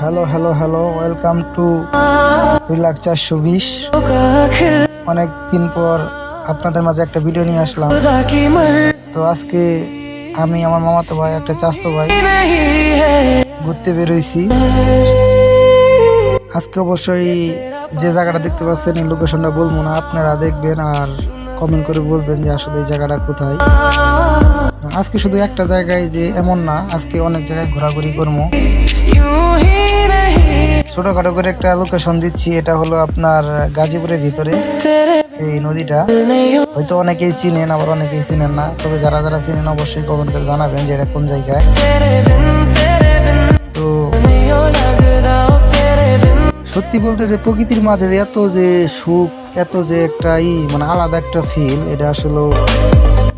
Hello hello hello, welcome to relax 420। অনেক দিন পর আপনাদের মাঝে একটা ভিডিও নিয়ে আসলাম। তো আজকে আমি, আমার মামাতো ভাই, একটা চাচাতো ভাই ঘুরতে বেরোইছি। আজকে অবশ্যই যে জায়গাটা দেখতে পাচ্ছেন এই লোকেশনটা বলবো না, আপনারা দেখবেন আর কমেন্ট করে বলবেন যে আসলে এই জায়গাটা কোথায়। আজকে শুধু একটা জায়গায় যে এমন না, আজকে অনেক জায়গায় ঘোরাঘুরি করবো। ছোটখাটো করে একটা লোকেশন দিচ্ছি, এটা হলো আপনার গাজীপুরের ভিতরে এই নদীটা। হয়তো অনেকেই চিনেন, আবার অনেকেই চিনেন না, তবে যারা যারা চিনেন অবশ্যই কমেন্ট করে জানাবেন যে এটা কোন জায়গায়। তো সত্যি বলতে যে প্রকৃতির মাঝে এত যে সুখ, এত যে একটা মানে আলাদা একটা ফিল, এটা আসলে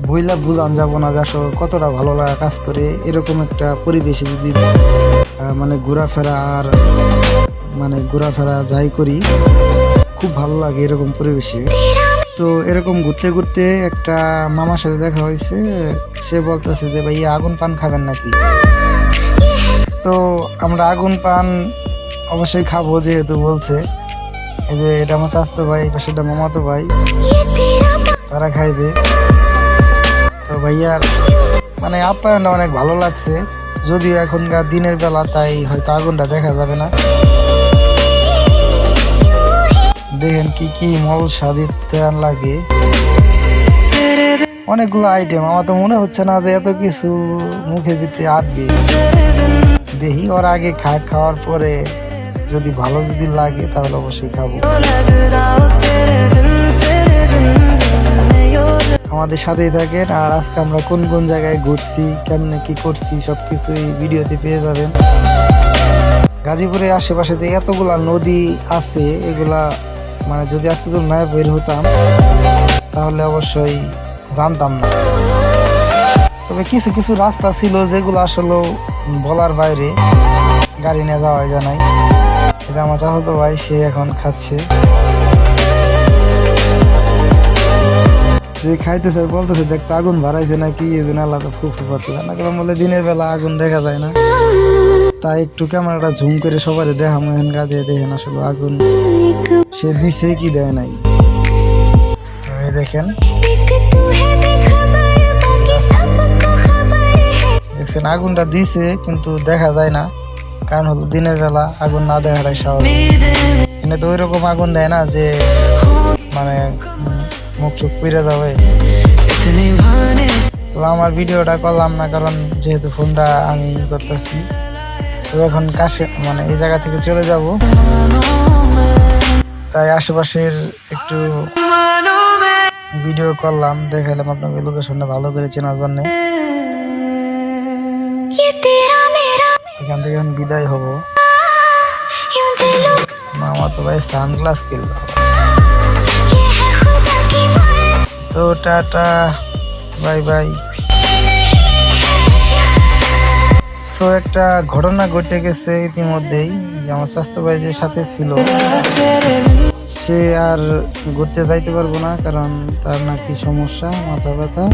বইলা বুঝান যাব না যে আসলে কতটা ভালো লাগা কাজ করে এরকম একটা পরিবেশে যদি মানে ঘোরাফেরা যাই করি, খুব ভালো লাগে এরকম পরিবেশে। তো এরকম ঘুরতে ঘুরতে একটা মামার সাথে দেখা হয়েছে। সে বলতেছে যে ভাই আগুন পান খাবেন নাকি। তো আমরা আগুন পান অবশ্যই খাবো, যেহেতু বলছে। এই যে এটা আমার চাচাতো ভাই, সেটা মামাতো ভাই, তারা খাইবে। তো ভাইয়ার মানে আপ্যায়নটা অনেক ভালো লাগছে, যদিও এখনকার দিনের বেলা, তাই হয়তো আগুনটা দেখা যাবে না। দেখেন কি কি মল স্বাদের তেল লাগে, অনেকগুলো আইটেম। আমার তো মনে হচ্ছে না যে এত কিছু মুখে ভিতরে আটবে। দেখি ওর আগে খাওয়ার পরে যদি ভালো যদি লাগে তাহলে অবশ্যই খাবো। আমাদের সাথেই থাকেন, আর আজকে আমরা কোন কোন জায়গায় ঘুরছি, কেমনে কি করছি, সবকিছু এই ভিডিওতে পেয়ে যাবেন। গাজীপুরের আশেপাশে যে এতগুলা নদী আছে, এগুলা মানে যদি আজকে যদি না বের হতাম তাহলে অবশ্যই জানতাম না। তবে কিছু কিছু রাস্তা ছিল যেগুলো আসলে বলার বাইরে, গাড়ি নিয়ে যাওয়া যায় নাই। যে আমার চাচাতো ভাই, সে এখন খাচ্ছে, সে খাইতেছে, বলতেছে দেখতে আগুন বাড়াইছে নাকি, এই জন্য আলাদা ফুফু পাতলা না করে বলে দিনের বেলা আগুন দেখা যায় না, তাই একটু ক্যামেরাটা ঝুম করে সবাই দেখা মহেন গাছে দেখেন আসলে আগুন সে দিছে কি দেয় নাই। দেখেন দেখছেন আগুনটা দিছে কিন্তু দেখা যায় না, কারণ হলো দিনের বেলা আগুন না দেখাটাই স্বাভাবিক। এখানে তো ওই রকম আগুন দেয় না যে মানে মুখ চোখ পুড়ে যাবে। তো আমার ভিডিওটা করলাম না, কারণ যেহেতু ফোনটা আমি করতেছি। তো এখন কাছে মানে এই জায়গা থেকে চলে যাব, তাই আশেপাশের একটু ভিডিও করলাম, দেখালাম আপনাকে লোকেশনটা ভালো করে চেনার জন্য। এখান থেকে এখন বিদায় হব। মামাতো ভাই সানগ্লাস কিনল। তো টাটা, বাই বাই। সো একটা ঘটনা ঘটে গেছে ইতিমধ্যেই, যে আমার চাচাতো ভাই যে সাথে ছিল সে আর ঘুরতে যাইতে পারবো না, কারণ তার নাকি সমস্যা, মাথা ব্যথা।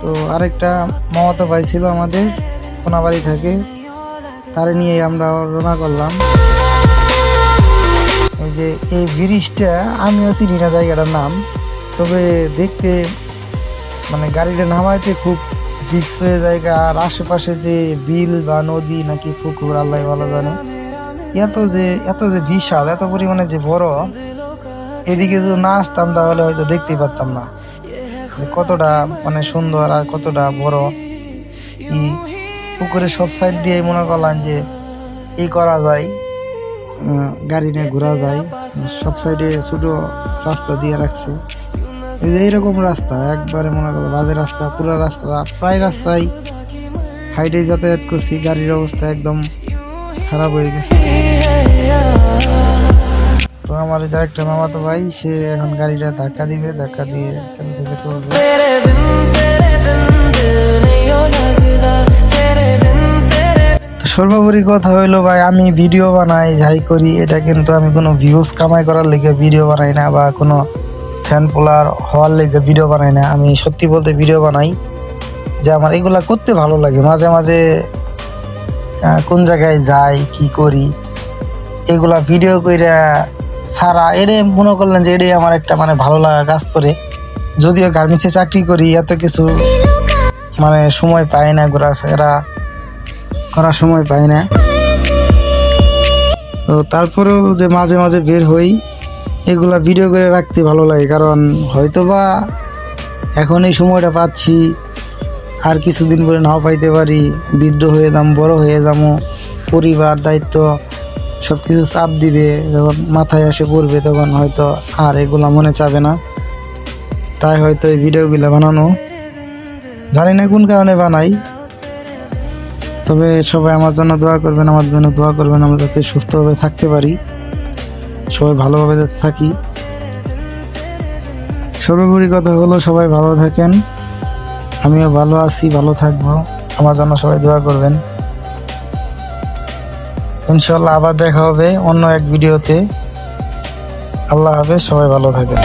তো আরেকটা মামাতো ভাই ছিল আমাদের, কোনাবাড়ি থাকে, তারে নিয়ে আমরা রওনা করলাম। এই যে এই ব্রিজটা আমিও চিনি না জায়গাটার নাম, তবে দেখতে মানে গাড়িটা নামাইতে খুব রিক্স হয়ে জায়গা। আর আশেপাশে যে বিল বা নদী নাকি পুকুর, আল্লাহ ভালো জানে। এত যে বিশাল, এত পরিমাণে যে বড়, এদিকে যদি না আসতাম তাহলে হয়তো দেখতেই পারতাম না যে কতটা মানে সুন্দর আর কতটা বড়। পুকুরের সব সাইড দিয়ে মনে করলাম যে এই করা যায়, গাড়ি নিয়ে ঘোরা যায়। সব সাইডে ছোট রাস্তা দিয়ে রাখছে, এই যে এইরকম রাস্তা একবারে মনে করো বাজে রাস্তা। পুরো রাস্তা, প্রায় রাস্তায় হাইটে যাতায়াত করছি, গাড়ির অবস্থা একদম খারাপ হয়ে গেছে। তো আমার যার একটা মামাতো ভাই, সে এখন গাড়িটা ধাক্কা দিবে, ধাক্কা দিয়ে এখান থেকে তুলবে। সর্বোপরি কথা হইলো ভাই, আমি ভিডিও বানাই যাই করি, এটা কিন্তু আমি কোনো ভিউজ কামাই করার লেগে ভিডিও বানাই না, বা কোনো ফ্যান পোলার হওয়ার লেগে ভিডিও বানাই না। আমি সত্যি বলতে ভিডিও বানাই যে আমার এগুলা করতে ভালো লাগে। মাঝে মাঝে কোন জায়গায় যাই কি করি এগুলা ভিডিও কইরা সারা এরে মনে করলেন যে এটাই আমার একটা মানে ভালো লাগা কাজ করে। যদিও গার্মেন্টসে চাকরি করি এত কিছু মানে সময় পাই না, ঘোরাফেরা করার সময় পাই না। তো তারপরেও যে মাঝে মাঝে বের হই এগুলা ভিডিও করে রাখতে ভালো লাগে, কারণ হয়তোবা এখন এই সময়টা পাচ্ছি, আর কিছুদিন পরে নাও পাইতে পারি, বৃদ্ধ হয়ে যাম, বড় হয়ে যাবো, পরিবার দায়িত্ব সব কিছু চাপ দিবে, যখন মাথায় এসে পড়বে তখন হয়তো আর এগুলা মনে চাবে না। তাই হয়তো এই ভিডিওগুলো বানানো, জানি না কোন কারণে বানাই। তবে সবাই আমার জন্য দোয়া করবেন, আমার জন্য দোয়া করবেন, আমরা যাতে সুস্থভাবে থাকতে পারি, সবাই ভালোভাবে যাতে থাকি। সর্বোপরি কথা হলো সবাই ভালো থাকেন, আমিও ভালো আছি, ভালো থাকবো, আমার জন্য সবাই দোয়া করবেন। ইনশাল্লাহ আবার দেখা হবে অন্য এক ভিডিওতে। আল্লাহ হাফেজ, সবাই ভালো থাকেন।